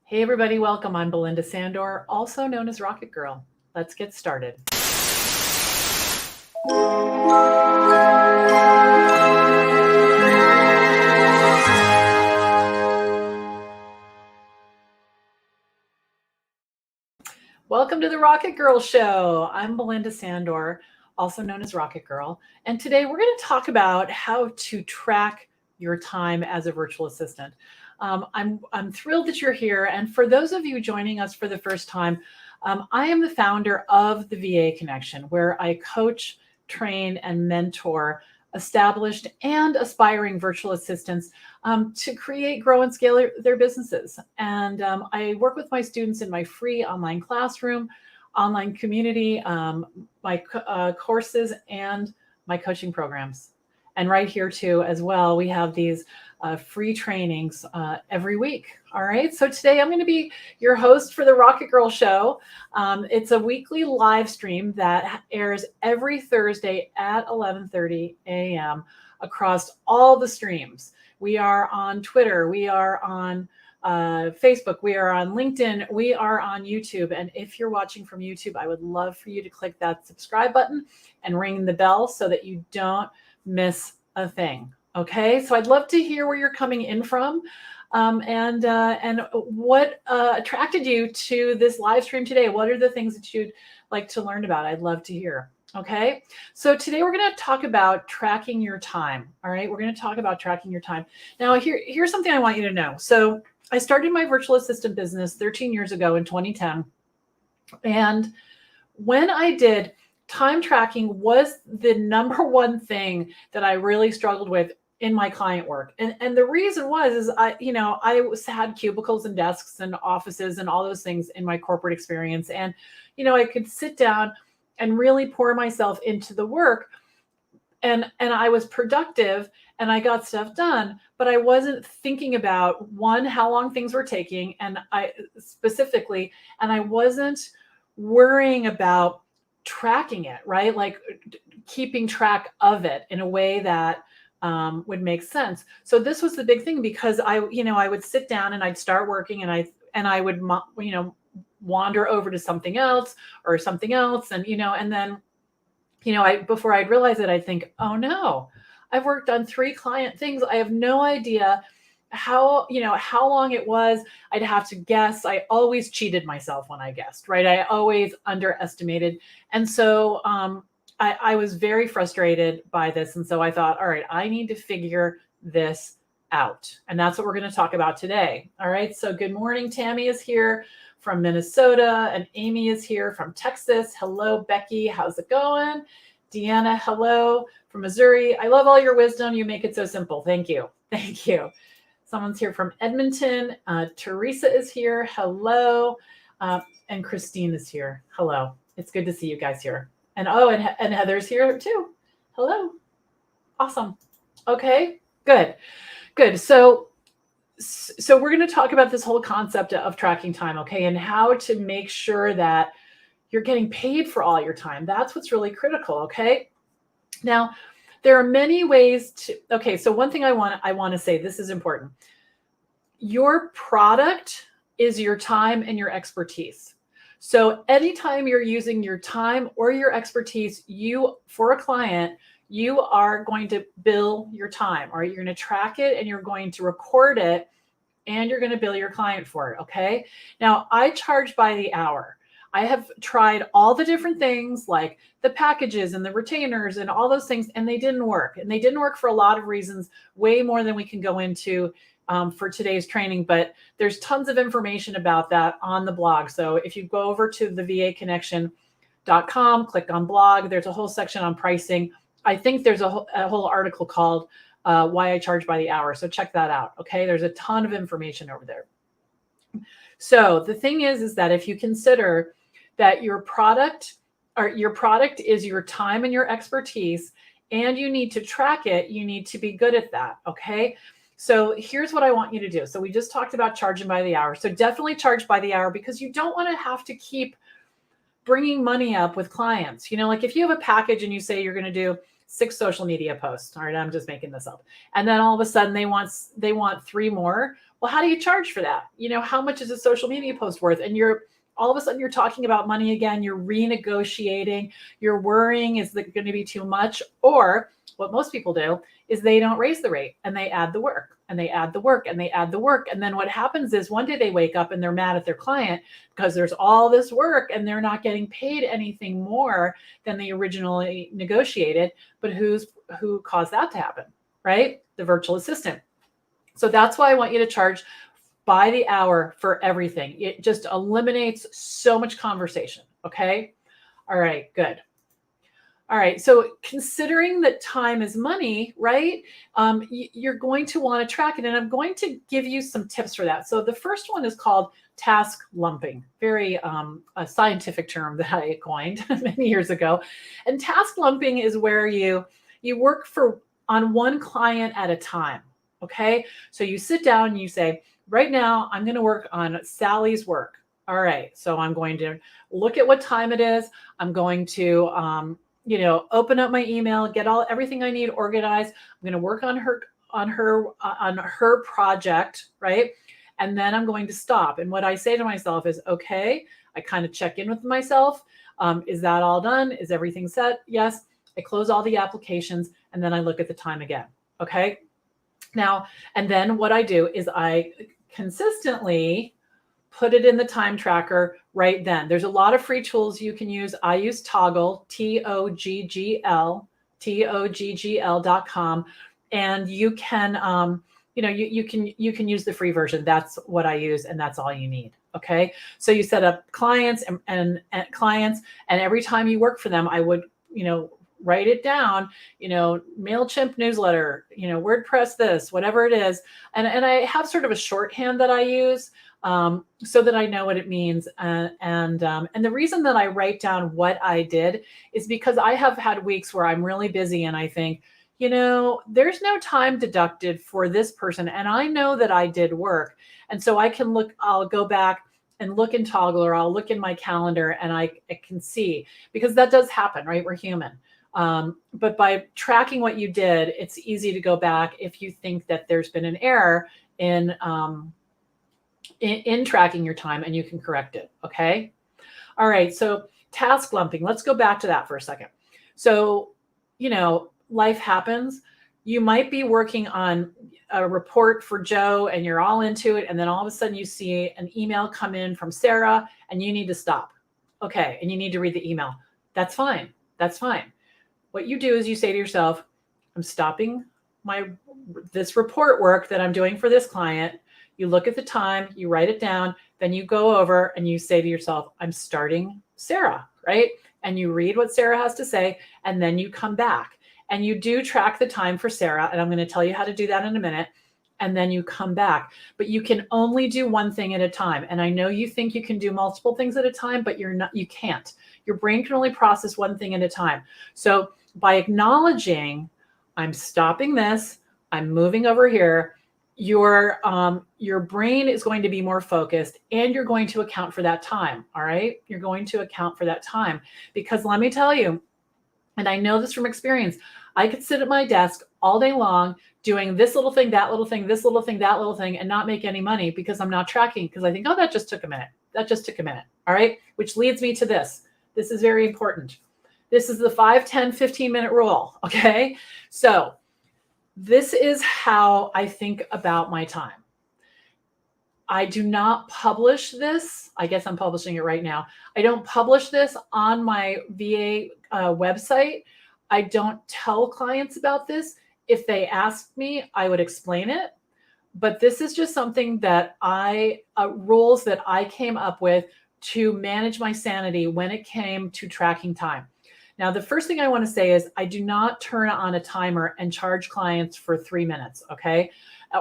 Hey everybody, welcome. I'm Belinda Sandor, also known as Rocket Girl. Let's get started. Welcome to the Rocket Girl Show. I'm Belinda Sandor, also known as Rocket Girl. And today we're going to talk about how to track your time as a virtual assistant. I'm thrilled that you're here. And for those of you joining us for the first time, I am the founder of the VA Connection, where I coach, train, and mentor established and aspiring virtual assistants to create, grow, and scale their businesses. And I work with my students in my free online classroom, online community, my courses, and my coaching programs. And right here too, as well, we have these free trainings every week. All right. So today I'm going to be your host for the Rocket Girl Show. It's a weekly live stream that airs every Thursday at 11:30 a.m. across all the streams. We are on Twitter. We are on Facebook. We are on LinkedIn. We are on YouTube. And if you're watching from YouTube, I would love for you to click that subscribe button and ring the bell so that you don't miss a thing. Okay, so I'd love to hear where you're coming in from, and what attracted you to this live stream today. What are the things that you'd like to learn about? I'd love to hear. Okay, so today we're going to talk about tracking your time. All right, we're going to talk about tracking your time. Now, here's something I want you to know. So I started my virtual assistant business 13 years ago in 2010, and when I did, time tracking was the number one thing that I really struggled with in my client work. And the reason is I had cubicles and desks and offices and all those things in my corporate experience. And, I could sit down and really pour myself into the work, and I was productive and I got stuff done, but I wasn't thinking about, one, how long things were taking, and I wasn't worrying about tracking it, right? Like keeping track of it in a way that would make sense. So this was the big thing, because I would sit down and I'd start working, and I would, wander over to something else, and then, before I'd realize it, I'd think, oh no, I've worked on 3 client things. I have no idea how long it was. I'd have to guess. I always cheated myself when I guessed, right? I always underestimated. And so I was very frustrated by this. And so I thought, all right, I need to figure this out. And that's what we're going to talk about today. All right. So good morning. Tammy is here from Minnesota, and Amy is here from Texas. Hello, Becky. How's it going? Deanna, hello from Missouri. I love all your wisdom. You make it so simple. Thank you. Thank you. Someone's here from Edmonton. Teresa is here. Hello. And Christine is here. Hello. It's good to see you guys here. And and Heather's here too. Hello. Awesome. Okay, good. Good. So we're going to talk about this whole concept of tracking time, okay, and how to make sure that you're getting paid for all your time. That's what's really critical, okay? Now, there are many ways to, okay, so one thing I want to say, this is important. Your product is your time and your expertise. So anytime you're using your time or your expertise, for a client, you are going to bill your time, or you're going to track it, and you're going to record it, and you're going to bill your client for it, okay? Now, I charge by the hour. I have tried all the different things, like the packages and the retainers and all those things, and they didn't work. And they didn't work for a lot of reasons, way more than we can go into for today's training. But there's tons of information about that on the blog. So if you go over to the vaconnection.com, click on blog, there's a whole section on pricing. I think there's a whole article called Why I Charge by the Hour. So check that out. Okay. There's a ton of information over there. So the thing is that if you consider that your product is your time and your expertise, and you need to track it, you need to be good at that. Okay. So here's what I want you to do. So we just talked about charging by the hour. So definitely charge by the hour, because you don't want to have to keep bringing money up with clients. Like if you have a package and you say you're going to do 6 social media posts, all right, I'm just making this up, and then all of a sudden they want 3 more. Well, how do you charge for that? How much is a social media post worth? And all of a sudden you're talking about money again, you're renegotiating, you're worrying, is that going to be too much? Or what most people do is they don't raise the rate and they add the work and they add the work and they add the work. And then what happens is one day they wake up and they're mad at their client because there's all this work and they're not getting paid anything more than they originally negotiated. But who caused that to happen, right? The virtual assistant. So that's why I want you to charge by the hour for everything. It just eliminates so much conversation. Okay. All right, good. All right. So considering that time is money, right? You're going to want to track it. And I'm going to give you some tips for that. So the first one is called task lumping, very a scientific term that I coined many years ago. And task lumping is where you work on one client at a time. Okay. So you sit down and you say, right now, I'm going to work on Sally's work. All right. So I'm going to look at what time it is. I'm going to, open up my email, get everything I need organized. I'm going to work on her project, right? And then I'm going to stop. And what I say to myself is, okay, I kind of check in with myself. Is that all done? Is everything set? Yes. I close all the applications and then I look at the time again. Okay. Now, and then what I do is I consistently put it in the time tracker right then. There's a lot of free tools you can use. I use Toggle, TOGGL.com. And you can, you can use the free version. That's what I use. And that's all you need. Okay. So you set up clients and clients, and every time you work for them, I would, write it down, MailChimp newsletter, WordPress, this, whatever it is. And I have sort of a shorthand that I use so that I know what it means. And the reason that I write down what I did is because I have had weeks where I'm really busy and I think, there's no time deducted for this person. And I know that I did work. And so I'll go back and look in Toggle, or I'll look in my calendar and I can see, because that does happen, right? We're human. But by tracking what you did, it's easy to go back if you think that there's been an error in tracking your time, and you can correct it. Okay. All right. So task lumping, let's go back to that for a second. So, life happens. You might be working on a report for Joe and you're all into it. And then all of a sudden you see an email come in from Sarah and you need to stop. Okay. And you need to read the email. That's fine. That's fine. What you do is you say to yourself, I'm stopping this report work that I'm doing for this client. You look at the time, you write it down, then you go over and you say to yourself, I'm starting Sarah, right? And you read what Sarah has to say, and then you come back and you do track the time for Sarah. And I'm going to tell you how to do that in a minute. And then you come back, but you can only do one thing at a time. And I know you think you can do multiple things at a time, but you can't. Your brain can only process one thing at a time. So by acknowledging, I'm stopping this, I'm moving over here, your brain is going to be more focused, and you're going to account for that time. All right. You're going to account for that time, because let me tell you, and I know this from experience, I could sit at my desk all day long doing this little thing, that little thing, this little thing, that little thing, and not make any money because I'm not tracking, because I think, oh, that just took a minute. That just took a minute. All right. Which leads me to this. This is very important. This is the 5, 10, 15-minute rule. Okay. So this is how I think about my time. I do not publish this. I guess I'm publishing it right now. I don't publish this on my VA website. I don't tell clients about this. If they ask me, I would explain it. But this is just something that rules that I came up with to manage my sanity when it came to tracking time. Now, the first thing I want to say is I do not turn on a timer and charge clients for 3 minutes, okay?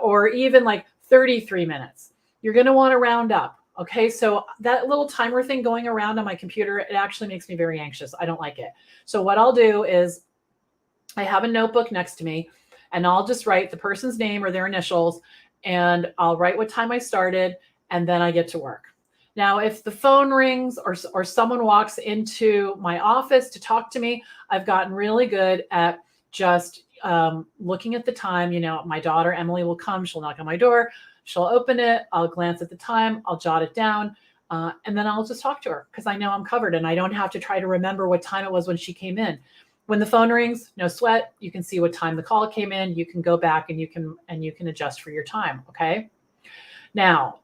Or even like 33 minutes. You're going to want to round up, okay? So that little timer thing going around on my computer, it actually makes me very anxious. I don't like it. So what I'll do is I have a notebook next to me, and I'll just write the person's name or their initials, and I'll write what time I started, and then I get to work. Now, if the phone rings or someone walks into my office to talk to me, I've gotten really good at just looking at the time. My daughter, Emily, will come. She'll knock on my door. She'll open it. I'll glance at the time. I'll jot it down. And then I'll just talk to her because I know I'm covered and I don't have to try to remember what time it was when she came in. When the phone rings, no sweat. You can see what time the call came in. You can go back and you can adjust for your time. Okay. Now,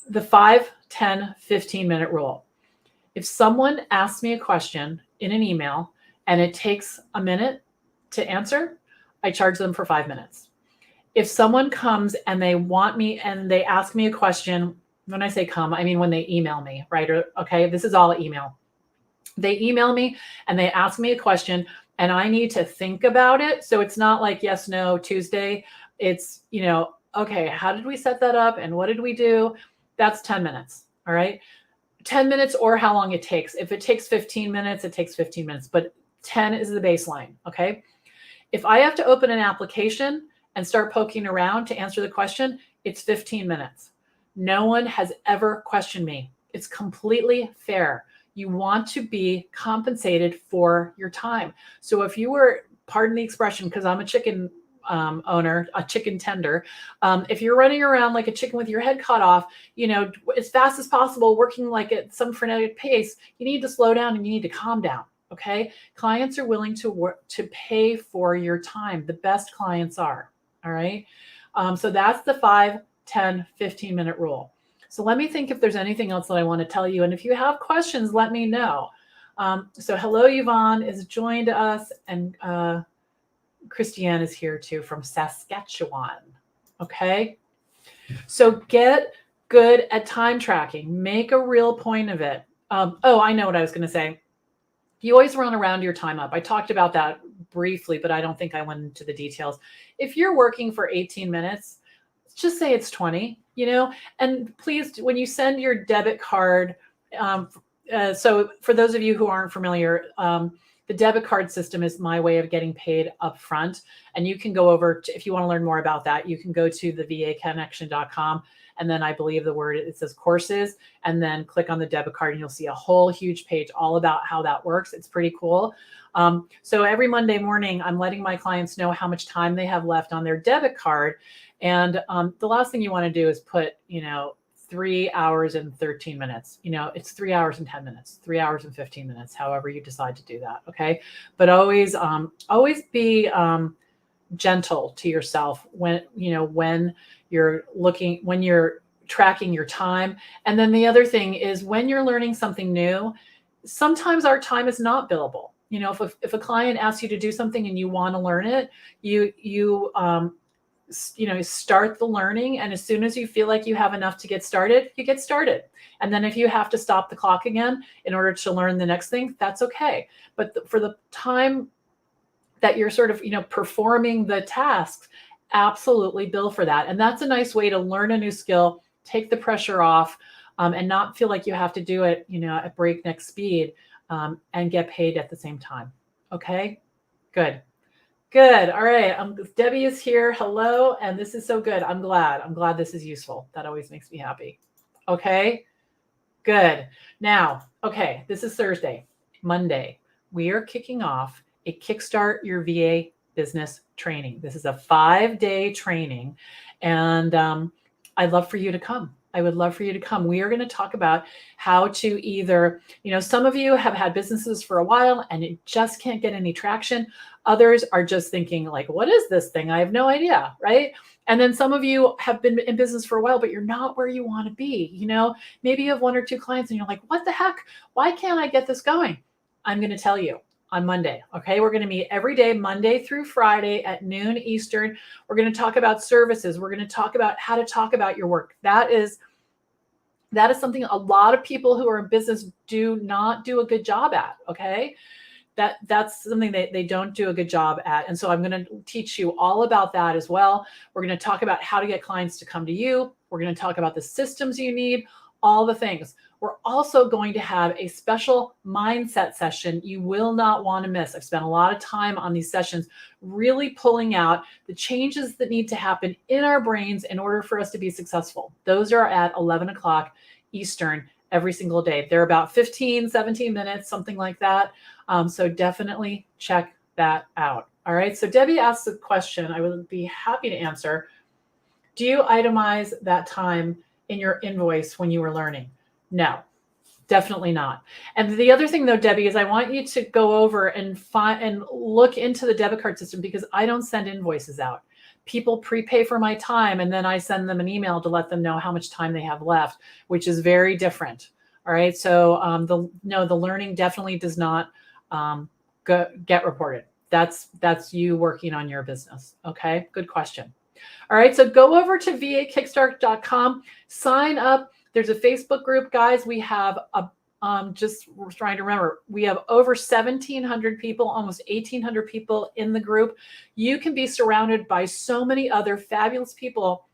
the 5, 10, 15-minute rule. If someone asks me a question in an email and it takes a minute to answer, I charge them for 5 minutes. If someone comes and they want me and they ask me a question, when I say come, I mean when they email me, right? Okay, this is all email. They email me and they ask me a question and I need to think about it. So it's not like yes, no, Tuesday. It's, okay, how did we set that up and what did we do? That's 10 minutes. All right. 10 minutes or how long it takes. If it takes 15 minutes, it takes 15 minutes, but 10 is the baseline. Okay. If I have to open an application and start poking around to answer the question, it's 15 minutes. No one has ever questioned me. It's completely fair. You want to be compensated for your time. So if you were, pardon the expression, because I'm a chicken owner, a chicken tender, if you're running around like a chicken with your head cut off, as fast as possible, working like at some frenetic pace, you need to slow down and you need to calm down. Okay. Clients are willing to work to pay for your time. The best clients are. All right. So that's the 5, 10, 15-minute rule. So let me think if there's anything else that I want to tell you. And if you have questions, let me know. So hello, Yvonne has joined us, and Christiane is here too from Saskatchewan. Okay. So get good at time tracking. Make a real point of it. I know what I was going to say. You always run around your time up. I talked about that briefly, but I don't think I went into the details. If you're working for 18 minutes, just say it's 20, and please, when you send your debit card, so for those of you who aren't familiar, the debit card system is my way of getting paid up front. And you can go over to, if you want to learn more about that, you can go to the vaconnection.com. And then I believe it says courses, and then click on the debit card and you'll see a whole huge page all about how that works. It's pretty cool. So every Monday morning, I'm letting my clients know how much time they have left on their debit card. And the last thing you want to do is put, 3 hours and 13 minutes. It's 3 hours and 10 minutes, 3 hours and 15 minutes, however you decide to do that. Okay. But always be gentle to yourself when you're tracking your time. And then the other thing is when you're learning something new, sometimes our time is not billable. If a client asks you to do something and you want to learn it, you start the learning. And as soon as you feel like you have enough to get started, you get started. And then if you have to stop the clock again in order to learn the next thing, that's okay. But for the time that you're sort of, performing the tasks, absolutely bill for that. And that's a nice way to learn a new skill, take the pressure off, and not feel like you have to do it, at breakneck speed, and get paid at the same time. Okay, good. All right. Debbie is here. Hello. And this is so good. I'm glad this is useful. That always makes me happy. Okay, good. Now, okay, this is Thursday. Monday, we are kicking off a Kickstart Your VA Business training. This is a 5-day training, and I'd love for you to come. I would love for you to come. We are going to talk about how to either, some of you have had businesses for a while and it just can't get any traction. Others are just thinking like, what is this thing? I have no idea, right? And then some of you have been in business for a while, but you're not where you want to be. Maybe you have 1 or 2 clients and you're like, what the heck? Why can't I get this going? I'm going to tell you. On Monday. Okay. We're going to meet every day, Monday through Friday at noon Eastern. We're going to talk about services. We're going to talk about how to talk about your work. That is something a lot of people who are in business do not do a good job at. Okay. That's something that they don't do a good job at. And so I'm going to teach you all about that as well. We're going to talk about how to get clients to come to you. We're going to talk about the systems you need, all the things. We're also going to have a special mindset session you will not want to miss. I've spent a lot of time on these sessions, really pulling out the changes that need to happen in our brains in order for us to be successful. Those are at 11 o'clock Eastern every single day. They're about 15, 17 minutes, something like that. So definitely check that out. All right. So Debbie asked a question I would be happy to answer. Do you itemize that time in your invoice when you were learning? No, definitely not. And the other thing though, Debbie, is I want you to go over and find and look into the debit card system, because I don't send invoices out. People prepay for my time, and then I send them an email to let them know how much time they have left, which is very different. All right. So the learning definitely does not get reported. That's you working on your business. Okay. Good question. All right. So go over to vakickstart.com, sign up. There's a Facebook group, guys. We have just trying to remember, we have over 1,700 people, almost 1,800 people in the group. You can be surrounded by so many other fabulous people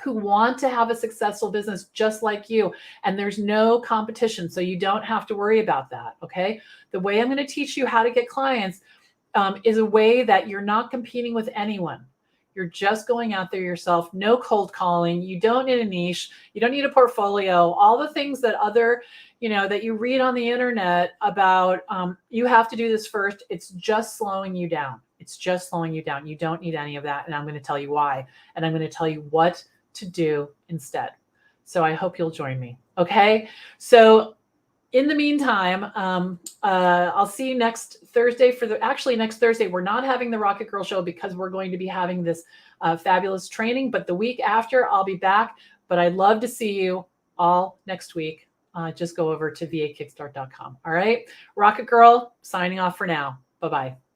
who want to have a successful business just like you. And there's no competition, so you don't have to worry about that. Okay. The way I'm going to teach you how to get clients is a way that you're not competing with anyone. You're just going out there yourself, no cold calling. You don't need a niche. You don't need a portfolio. All the things that that you read on the internet about, you have to do this first. It's just slowing you down. It's just slowing you down. You don't need any of that. And I'm going to tell you why. And I'm going to tell you what to do instead. So I hope you'll join me. Okay. So in the meantime, I'll see you next Thursday next Thursday, we're not having the Rocket Girl Show because we're going to be having this fabulous training, but the week after I'll be back. But I'd love to see you all next week. Just go over to vakickstart.com. All right. Rocket Girl signing off for now. Bye-bye.